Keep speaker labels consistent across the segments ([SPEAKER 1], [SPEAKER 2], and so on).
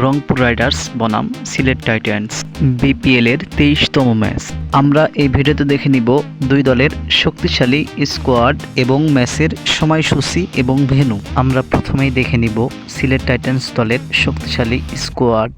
[SPEAKER 1] Rangpur Riders বনাম Sylhet Titans BPL এর 23তম match. আমরা এই ভিডিওতে দেখে নিব দুই দলের শক্তিশালী স্কোয়াড এবং ম্যাচের সময়সূচি এবং ভেন্যু। আমরা প্রথমেই দেখে নিব সিলেট টাইটান্স দলের শক্তিশালী স্কোয়াড।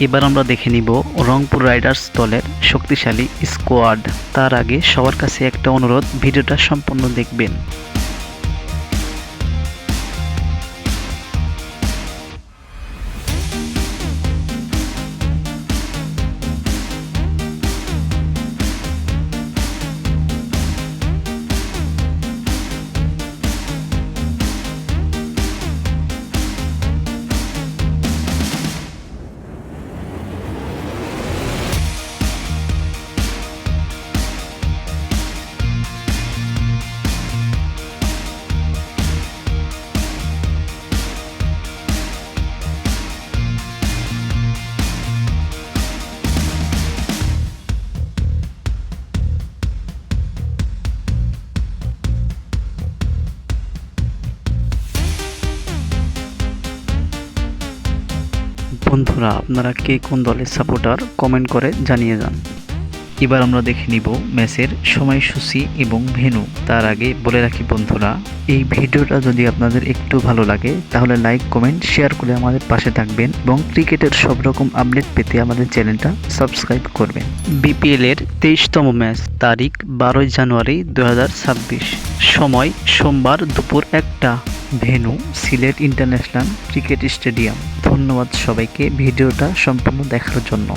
[SPEAKER 1] এবার আমরা দেখে নিব রংপুর রাইডার্স দলের শক্তিশালী স্কোয়াড। তার আগে সবার কাছে একটা অনুরোধ, ভিডিওটা সম্পূর্ণ দেখবেন। বন্ধুরা, আপনারা কে কোন দলের সাপোর্টার কমেন্ট করে জানিয়ে যান। এবার আমরা দেখে নিব ম্যাচের সময়সূচি এবং ভেন্যু। তার আগে বলে রাখি বন্ধুরা, এই ভিডিওটা যদি আপনাদের একটু ভালো লাগে তাহলে লাইক, কমেন্ট, শেয়ার করে আমাদের পাশে থাকবেন এবং ক্রিকেটের সব রকম আপডেট পেতে আমাদের চ্যানেলটা সাবস্ক্রাইব করবেন। বিপিএল এর 23তম ম্যাচ, তারিখ 12 জানুয়ারি 2026, সময় সোমবার দুপুর 1টা, venue Sylhet international cricket stadium. ধন্যবাদ সবাইকে ভিডিওটা সম্পূর্ণ দেখার জন্য।